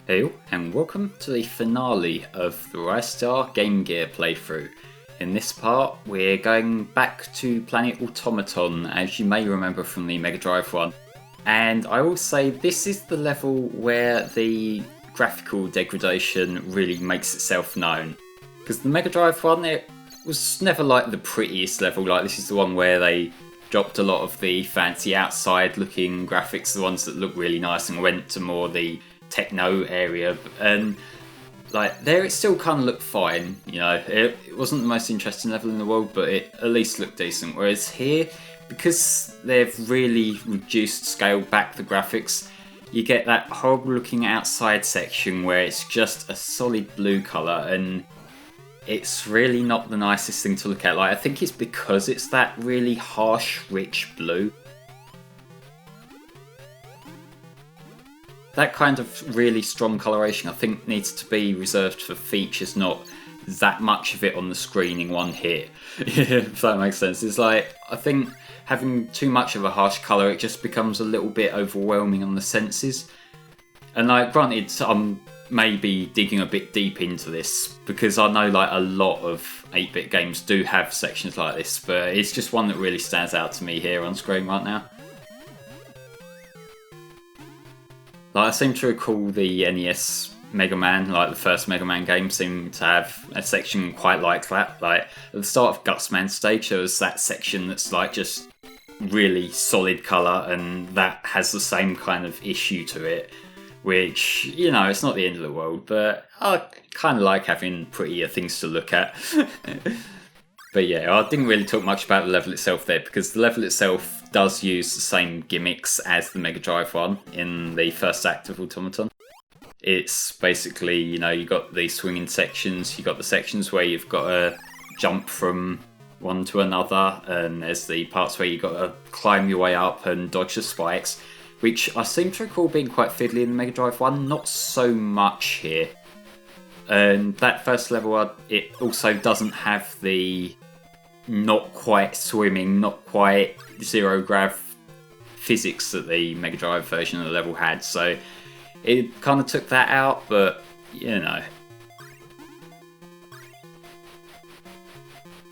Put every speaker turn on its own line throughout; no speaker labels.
Hey, and welcome to the finale of the Ristar Game Gear playthrough. In this part, we're going back to Planet Automaton, as you may remember from the Mega Drive one. And I will say this is the level where the graphical degradation really makes itself known. Because the Mega Drive one, it was never like the prettiest level. Like, this is the one where they dropped a lot of the fancy outside looking graphics, the ones that look really nice, and went to more the techno area, and like there it still kind of looked fine, you know. It wasn't the most interesting level in the world, but it at least looked decent. Whereas here, because they've really reduced, scaled back the graphics, you get that horrible looking outside section where it's just a solid blue colour, and it's really not the nicest thing to look at. Like, I think it's because it's that really harsh, rich blue. That kind of really strong coloration, I think, needs to be reserved for features, not that much of it on the screen in one hit. If that makes sense. It's like, I think having too much of a harsh colour, it just becomes a little bit overwhelming on the senses. And like, granted, I'm maybe digging a bit deep into this, because I know like a lot of 8-bit games do have sections like this, but it's just one that really stands out to me here on screen right now. Like, I seem to recall the NES Mega Man, like the first Mega Man game, seemed to have a section quite like that. Like, at the start of Gutsman stage, there was that section that's like just really solid colour, and that has the same kind of issue to it, which, you know, it's not the end of the world, but I kind of like having prettier things to look at. But yeah, I didn't really talk much about the level itself there, because the level itself does use the same gimmicks as the Mega Drive one in the first act of Automaton. It's basically, you know, you got the swinging sections, you got the sections where you've got to jump from one to another, and there's the parts where you've got to climb your way up and dodge the spikes, which I seem to recall being quite fiddly in the Mega Drive one, not so much here. And that first level, it also doesn't have the not quite swimming, not quite zero grav physics that the Mega Drive version of the level had, so it kind of took that out, but you know.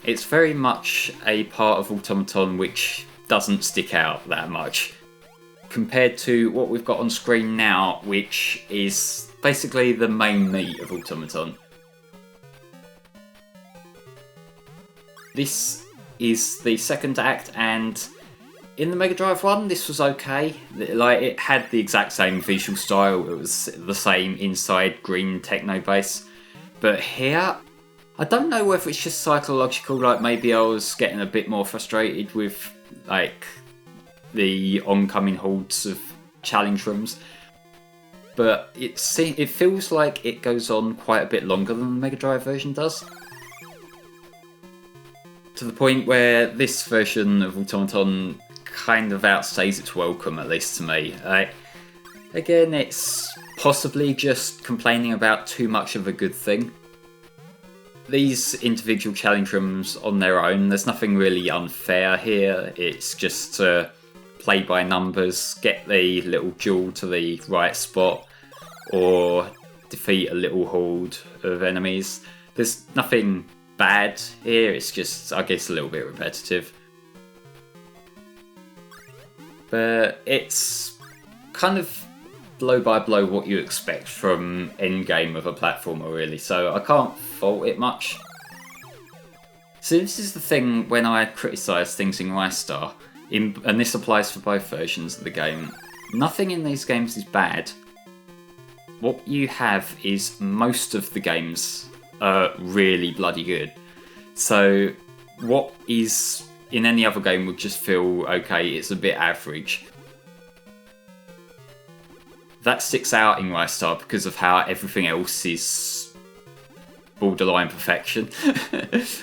It's very much a part of Automaton which doesn't stick out that much, compared to what we've got on screen now, which is basically the main meat of Automaton. This is the second act, and in the Mega Drive one, this was okay. Like, it had the exact same visual style, it was the same inside green techno bass. But here, I don't know whether it's just psychological, like maybe I was getting a bit more frustrated with like the oncoming hordes of challenge rooms, but it feels like it goes on quite a bit longer than the Mega Drive version does. To the point where this version of Automaton kind of outstays its welcome, at least to me. Again, it's possibly just complaining about too much of a good thing. These individual challenge rooms on their own, there's nothing really unfair here. It's just to play by numbers, get the little jewel to the right spot, or defeat a little horde of enemies. There's nothing bad here, it's just, I guess, a little bit repetitive. But it's kind of blow by blow what you expect from endgame of a platformer, really, so I can't fault it much. So this is the thing when I criticise things in Ristar, and this applies for both versions of the game. Nothing in these games is bad. What you have is most of the games are really bloody good. So what is in any other game would just feel okay, it's a bit average. That sticks out in Ristar because of how everything else is borderline perfection.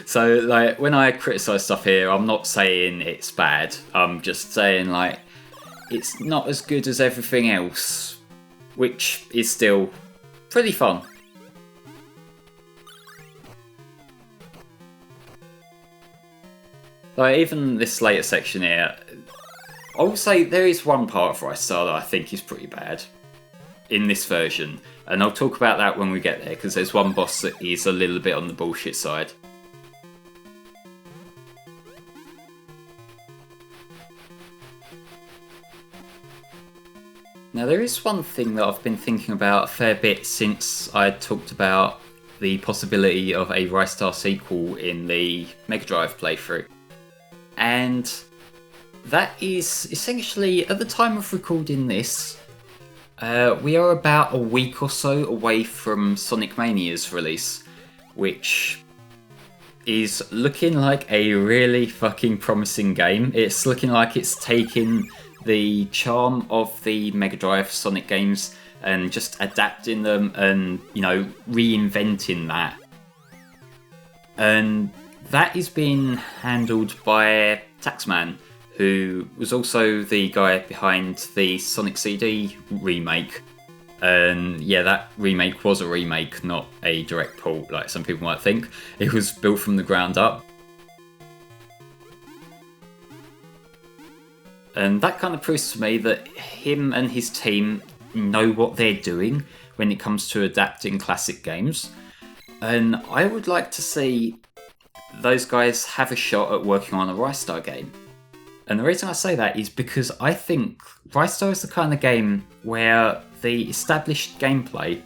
So like, when I criticise stuff here, I'm not saying it's bad, I'm just saying like it's not as good as everything else, which is still pretty fun. Like, even this later section here, I will say there is one part of Ristar that I think is pretty bad. in this version. And I'll talk about that when we get there, because there's one boss that is a little bit on the bullshit side. Now there is one thing that I've been thinking about a fair bit since I talked about the possibility of a Ristar sequel in the Mega Drive playthrough. And that is essentially, at the time of recording this, we are about a week or so away from Sonic Mania's release, which is looking like a really fucking promising game. It's looking like it's taking the charm of the Mega Drive Sonic games and just adapting them and, you know, reinventing that. And that is being handled by Taxman, who was also the guy behind the Sonic CD remake. And yeah, that remake was a remake, not a direct port, like some people might think. It was built from the ground up. And that kind of proves to me that him and his team know what they're doing when it comes to adapting classic games. And I would like to see those guys have a shot at working on a Ristar game. And the reason I say that is because I think Ristar is the kind of game where the established gameplay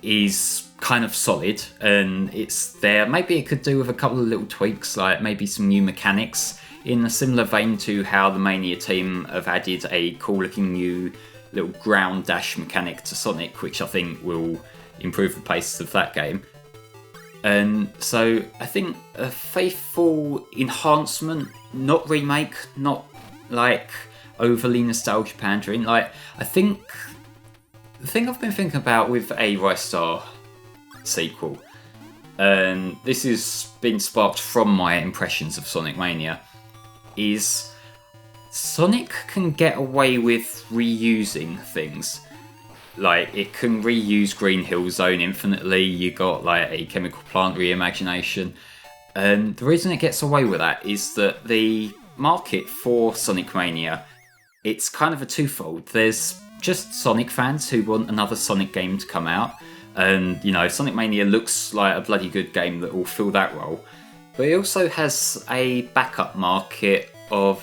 is kind of solid and it's there. Maybe it could do with a couple of little tweaks, like maybe some new mechanics, in a similar vein to how the Mania team have added a cool looking new little ground dash mechanic to Sonic, which I think will improve the pace of that game. And so I think a faithful enhancement, not remake, not like overly nostalgia pandering. Like, I think the thing I've been thinking about with a Ristar sequel, and this has been sparked from my impressions of Sonic Mania, is Sonic can get away with reusing things. Like, it can reuse Green Hill Zone infinitely. You got like a chemical plant reimagination, and the reason it gets away with that is that the market for Sonic Mania, it's kind of a twofold. There's just Sonic fans who want another Sonic game to come out, and you know, Sonic Mania looks like a bloody good game that will fill that role. But it also has a backup market of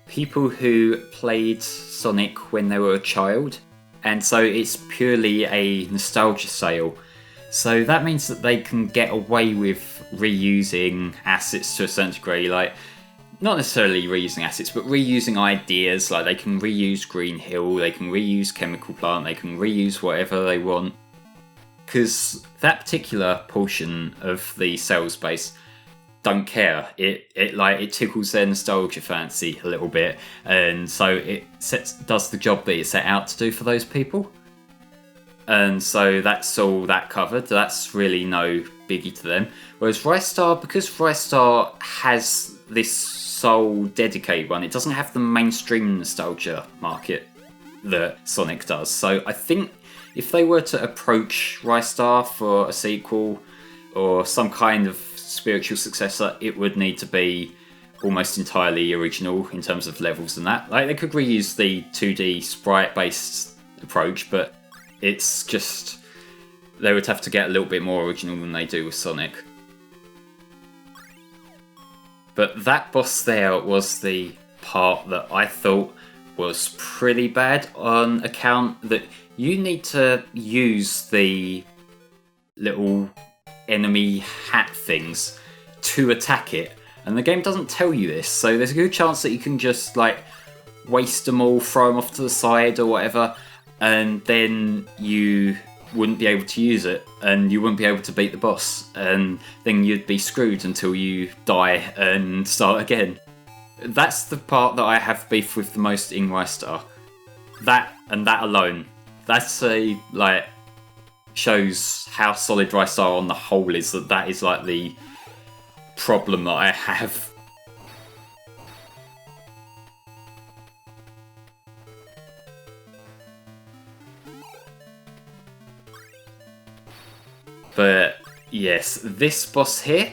people who played Sonic when they were a child, and so it's purely a nostalgia sale. So that means that they can get away with reusing assets to a certain degree, like not necessarily reusing assets, but reusing ideas. Like, they can reuse Green Hill, they can reuse Chemical Plant, they can reuse whatever they want. Because that particular portion of the sales base don't care. It tickles their nostalgia fancy a little bit, and so it does the job that it set out to do for those people. And so that's all that covered. That's really no biggie to them. Whereas Ristar, because Ristar has this sole dedicated one, it doesn't have the mainstream nostalgia market that Sonic does. So I think if they were to approach Ristar for a sequel or some kind of spiritual successor, it would need to be almost entirely original in terms of levels and that. Like, they could reuse the 2D sprite-based approach, but it's just, they would have to get a little bit more original than they do with Sonic. But that boss there was the part that I thought was pretty bad, on account that you need to use the little enemy hat things to attack it, and the game doesn't tell you this, so there's a good chance that you can just like waste them all, throw them off to the side or whatever, and then you wouldn't be able to use it and you wouldn't be able to beat the boss, and then you'd be screwed until you die and start again. That's the part that I have beef with the most in Ristar. That, and that alone, that's a like shows how solid Ristar on the whole is, that is like the problem that I have. But yes, this boss here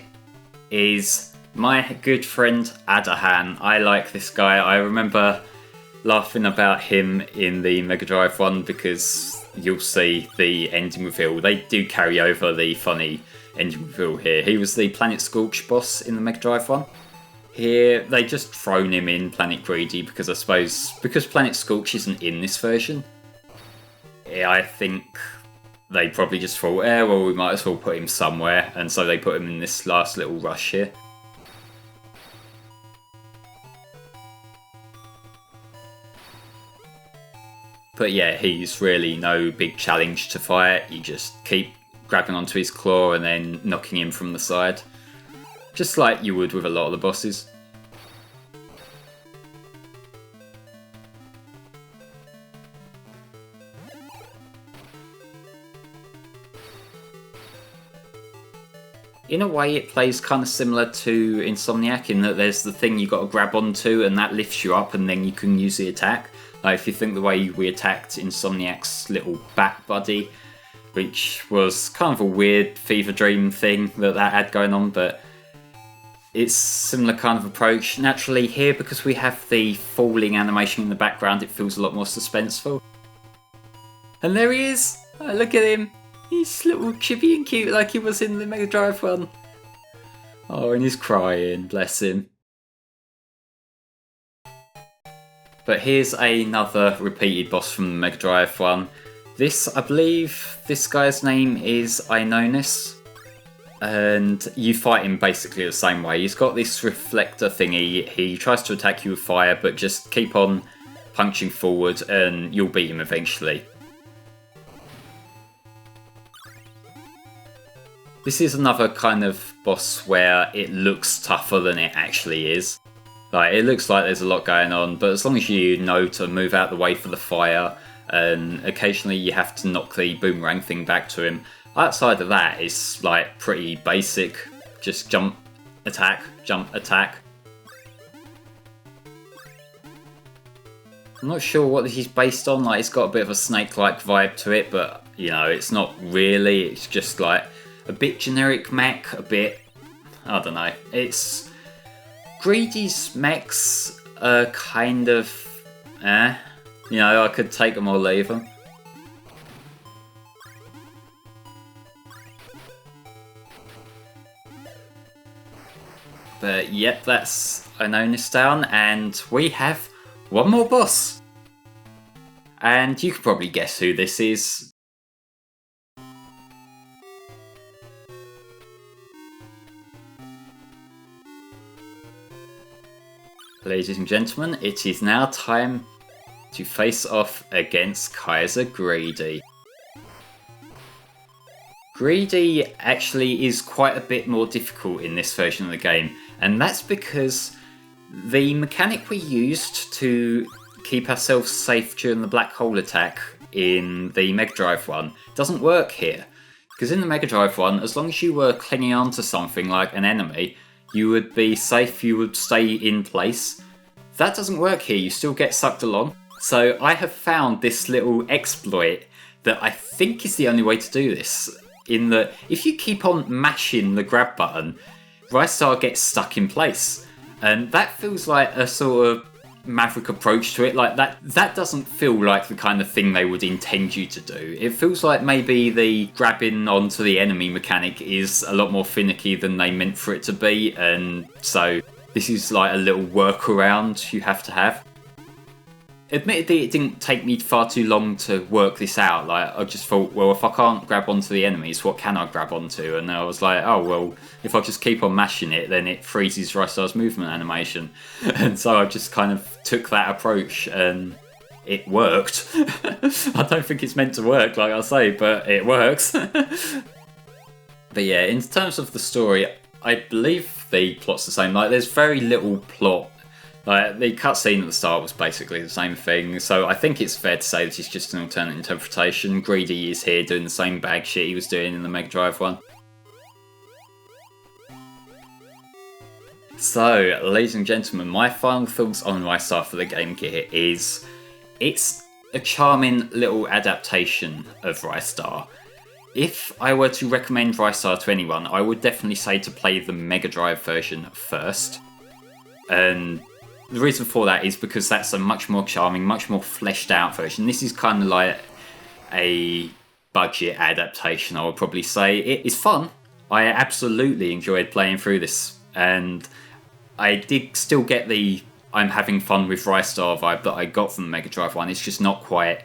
is my good friend Adahan. I like this guy. I remember laughing about him in the Mega Drive one because you'll see the ending reveal. They do carry over the funny ending reveal here. He was the Planet Scorch boss in the Mega Drive one. Here, they just thrown him in Planet Greedy because I suppose, because Planet Scorch isn't in this version, I think they probably just thought, well, we might as well put him somewhere, and so they put him in this last little rush here. But yeah, he's really no big challenge to fight. You just keep grabbing onto his claw and then knocking him from the side. Just like you would with a lot of the bosses. In a way, it plays kind of similar to Insomniac in that there's the thing you got to grab onto and that lifts you up and then you can use the attack. Like if you think the way we attacked Insomniac's little bat buddy, which was kind of a weird fever dream thing that had going on, but it's similar kind of approach. Naturally here, because we have the falling animation in the background, it feels a lot more suspenseful. And there he is! Oh, look at him! He's little chippy and cute like he was in the Mega Drive one. Oh, and he's crying, bless him. But here's another repeated boss from the Mega Drive one. This, I believe, this guy's name is Ionis. And you fight him basically the same way. He's got this reflector thingy. He tries to attack you with fire, but just keep on punching forward and you'll beat him eventually. This is another kind of boss where it looks tougher than it actually is. Like, it looks like there's a lot going on, but as long as you know to move out the way for the fire, and occasionally you have to knock the boomerang thing back to him. Outside of that, it's like pretty basic. Just jump, attack, jump, attack. I'm not sure what he's based on, like it's got a bit of a snake-like vibe to it, but you know, it's not really, it's just like a bit generic mech, a bit, I don't know, it's... Greedy's mechs are kind of, you know, I could take them or leave them. But yep, that's Ionis down, and we have one more boss. And you can probably guess who this is. Ladies and gentlemen, it is now time to face off against Kaiser Greedy. Greedy actually is quite a bit more difficult in this version of the game, and that's because the mechanic we used to keep ourselves safe during the black hole attack in the Mega Drive one doesn't work here. Because in the Mega Drive one, as long as you were clinging onto something like an enemy, you would be safe, you would stay in place. That doesn't work here, you still get sucked along. So I have found this little exploit that I think is the only way to do this. In that, if you keep on mashing the grab button, Ristar gets stuck in place. And that feels like a sort of Maverick approach to it. Like that doesn't feel like the kind of thing they would intend you to do. It feels like maybe the grabbing onto the enemy mechanic is a lot more finicky than they meant for it to be, and so this is like a little workaround you have to have. Admittedly, it didn't take me far too long to work this out. Like, I just thought, well, if I can't grab onto the enemies, what can I grab onto? And I was like, oh, well, if I just keep on mashing it, then it freezes Ristar's movement animation. And so I just kind of took that approach, and it worked. I don't think it's meant to work, like I say, but it works. But yeah, in terms of the story, I believe the plot's the same. Like, there's very little plot. Like, the cutscene at the start was basically the same thing, so I think it's fair to say that it's just an alternate interpretation. Greedy is here doing the same bag shit he was doing in the Mega Drive one. So, ladies and gentlemen, my final thoughts on Ristar for the Game Gear is it's a charming little adaptation of Ristar. If I were to recommend Ristar to anyone, I would definitely say to play the Mega Drive version first. And the reason for that is because that's a much more charming, much more fleshed out version. This is kind of like a budget adaptation, I would probably say. It is fun. I absolutely enjoyed playing through this, and I did still get the I'm having fun with Ristar vibe that I got from the Mega Drive one. It's just not quite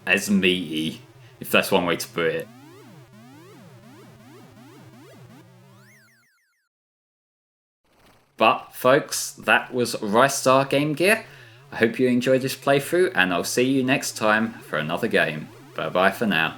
as meaty, if that's one way to put it. But folks, that was Ristar Game Gear. I hope you enjoyed this playthrough, and I'll see you next time for another game. Bye bye for now.